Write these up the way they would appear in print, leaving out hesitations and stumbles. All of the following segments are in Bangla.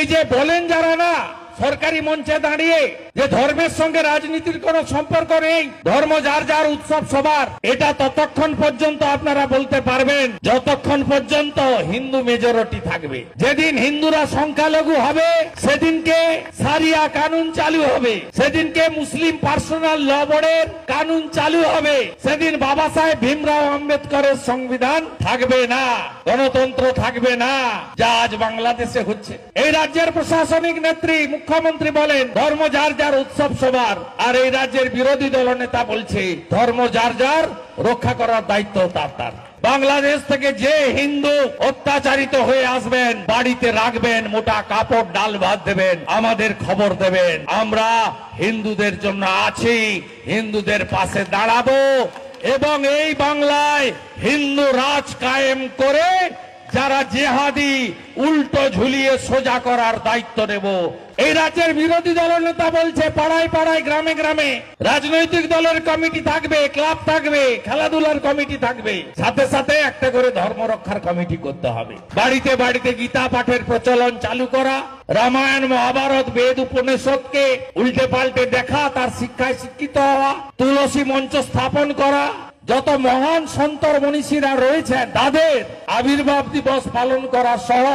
এই যে বলেন যারা না সরকারি মঞ্চে দাঁড়িয়ে যে ধর্মের সঙ্গে রাজনীতির কোনো সম্পর্ক নেই, ধর্ম যার যার উৎসব সবার, এটা ততক্ষণ পর্যন্ত আপনারা বলতে পারবেন যতক্ষণ পর্যন্ত হিন্দু মেজরিটি থাকবে। যেদিন হিন্দুরা সংখ্যালঘু হবে সেদিনকে সারিয়া কানুন চালু হবে, সেদিনকে মুসলিম পার্সোনাল ল বোর্ডের কানুন চালু হবে, সেদিন বাবা সাহেব ভীমরাও আম্বেদকরের সংবিধান থাকবে না, গণতন্ত্র থাকবে না, যা আজ বাংলাদেশে হচ্ছে। এই রাজ্যের প্রশাসনিক নেত্রী মুখ্যমন্ত্রী বলেন ধর্ম যার যার উৎসব সবার, আর এই রাজ্যের বিরোধী দলনেতা বলছে ধর্ম যার যার, রক্ষা করার দায়িত্ব তার তার। বাংলাদেশ থেকে যে হিন্দু অত্যাচারিত হয়ে আসবেন বাড়িতে রাখবেন, মোটা কাপড় ডাল ভাত দেবেন, আমাদের খবর দেবেন, আমরা হিন্দুদের জন্য আছি, হিন্দুদের পাশে দাঁড়াবো এবং এই বাংলায় হিন্দু রাজ কায়েম করে যারা জেহাদি উল্টো ঝুলিয়ে সোজা করার দায়িত্ব নেব। এই রাজ্যের বিরোধী দলের নেতা বলছে পাড়ায় পাড়ায় গ্রামে গ্রামে রাজনৈতিক দলের কমিটি থাকবে, ক্লাব থাকবে, খেলাধুলার কমিটি থাকবে, সাথে সাথে একটা করে ধর্ম রক্ষার কমিটি করতে হবে। বাড়িতে বাড়িতে গীতা পাঠের প্রচলন চালু করা, রামায়ণ মহাভারত বেদ উপনিষদকে উল্টে পাল্টে দেখা, তার শিক্ষায় শিক্ষিত হওয়া, তুলসী মঞ্চ স্থাপন করা, যত মহান সন্তর মনীষীরা রয়েছেন তাদের আবির্ভাব দিবস পালন করা সহ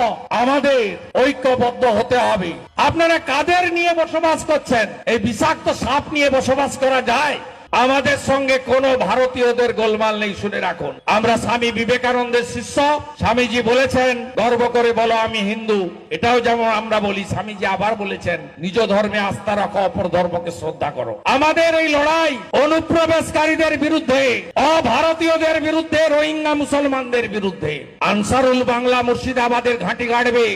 আমাদের ঐক্যবদ্ধ হতে হবে। আপনারা কাদের নিয়ে বসবাস করছেন? এই বিষাক্ত সাপ নিয়ে বসবাস করা যায়? আমাদের সঙ্গে কোন ভারতীয়দের গোলমাল নেই, শুনে রাখুন। আমরা স্বামী বিবেকানন্দের শিষ্য। স্বামীজি বলেছেন গর্ব করে বলো আমি হিন্দু, এটাও যেমন আমরা বলি, স্বামীজি আবার বলেছেন নিজ ধর্মে আস্থা রাখো, অপর ধর্মকে শ্রদ্ধা করো। আমাদের এই লড়াই অনুপ্রবেশকারীদের বিরুদ্ধে, অভারতীয়দের বিরুদ্ধে, রোহিঙ্গা মুসলমানদের বিরুদ্ধে। আনসারুল বাংলা মুর্শিদাবাদের ঘাঁটি গাড়বে,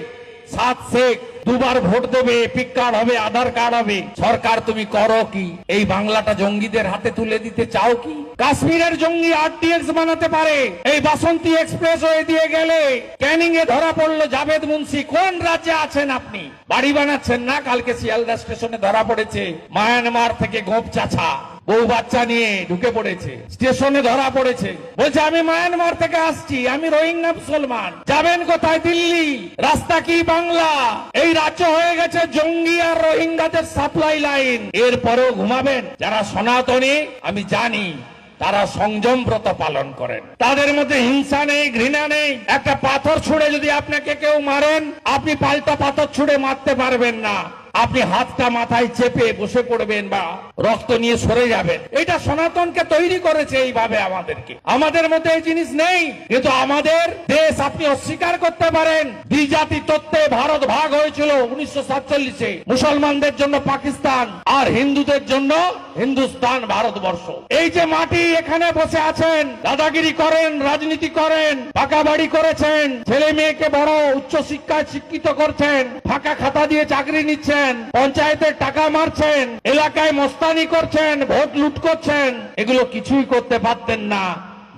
7 শেখ দুবার ভোট দেবে, এপিক কার্ড হবে, আধার কার্ড হবে। সরকার তুমি করো কি? এই বাংলাটা জঙ্গিদের হাতে তুলে দিতে চাও কি? কাশ্মীরের জঙ্গি আরটিএক্স বানাতে পারে। এই বাসন্তী এক্সপ্রেস হয়ে দিয়ে গেলে ক্যানিং এ ধরা পড়লো জাভেদ মুন্সি। কোন রাজ্যে আছেন আপনি? বাড়ি বানাচ্ছেন না? কালকে শিয়ালদা স্টেশনে ধরা পড়েছে মায়ানমার থেকে গোপ চাচা, বউ বাচ্চা নিয়ে ঢুকে পড়েছে, স্টেশনে ধরা পড়েছে, বলছে আমি মায়ানমার থেকে আসছি, আমি রোহিঙ্গা মুসলমান। যাবেন কোথায়? দিল্লি। রাস্তা কি? বাংলা। এই রাজ্য হয়ে গেছে জঙ্গি আর রোহিঙ্গাদের সাপ্লাই লাইন। এরপরেও ঘুমাবেন? যারা সনাতনী আমি জানি তারা সংযম ব্রত পালন করেন, তাদের মধ্যে হিংসা নেই, ঘৃণা নেই। একটা পাথর ছুঁড়ে যদি আপনাকে কেউ মারেন, আপনি পাল্টা পাথর ছুঁড়ে মারতে পারবেন না, আপনি হাতটা মাথায় চেপে বসে পড়বেন বা রক্ত নিয়ে সরে যাবেন। এটা সনাতনকে তৈরি করেছে এইভাবে আমাদেরকে। আমাদের মধ্যে এই জিনিস নেই, কিন্তু আমাদের দেশ আপনি অস্বীকার করতে পারেন। দ্বিজাতি তত্ত্বে ভারত ভাগ হয়েছিল 1947-এ, মুসলমানদের জন্য পাকিস্তান আর হিন্দুদের জন্য হিন্দুস্তান ভারতবর্ষ। এই যে মাটি এখানে বসে আছেন, দাদাগিরি করেন, রাজনীতি করেন, পাকা বাড়ি করেছেন, ছেলে মেয়েকে বড় উচ্চ শিক্ষায় শিক্ষিত করছেন, ফাঁকা খাতা দিয়ে চাকরি নিচ্ছেন, পঞ্চায়েতের টাকা মারছেন, এলাকায় মস্তানি করছেন, ভোট লুট করছেন। এগুলো কিছুই করতে পারতেন না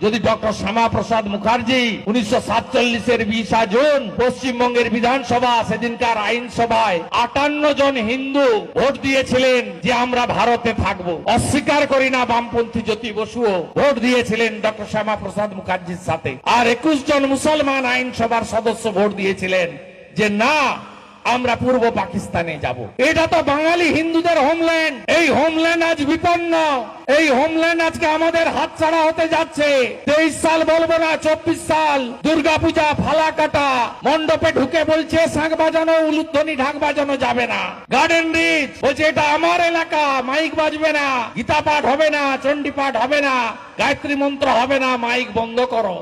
যদি ডক্টর শ্যামা প্রসাদ মুখার্জি 1947-এর 20 জুন পশ্চিমবঙ্গের বিধানসভা সেদিনকার আইনসভায় 58 জন হিন্দু ভোট দিয়েছিলেন যে আমরা ভারতে থাকবো। অস্বীকার করি না, বামপন্থী জ্যোতি বসুও ভোট দিয়েছিলেন ডক্টর শ্যামা প্রসাদ মুখার্জির সাথে। আর 21 জন মুসলমান আইনসভার সদস্য ভোট দিয়েছিলেন যে না, আমরা পূর্ব পাকিস্তানে যাব। এটা তো বাঙালি হিন্দুদের হোমল্যান্ড। এই হোমল্যান্ড আজ বিপন্ন। এই হোমল্যান্ড আজকে আমাদের হাতছাড়া হতে যাচ্ছে। 23 সাল বলবো না, 24 সাল দুর্গাপূজা ফালাকাটা মণ্ডপে ঢুকে বলছে শাঁখ বাজানো, উলুধ্বনি ঢাক বাজানো যাবে না। গার্ডেন রিচ বলছে এটা আমার এলাকা, মাইক বাজবে না, গীতা পাঠ হবে না, চণ্ডী পাঠ হবে না, গায়ত্রী মন্ত্র হবে না, মাইক বন্ধ করো।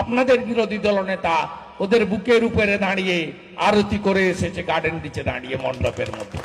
আপনাদের বিরোধী দলনেতা ওদের বুকের উপরে দাঁড়িয়ে আরতি করে এসেছে, গার্ডেন রিচে দাঁড়িয়ে মণ্ডপের মধ্যে।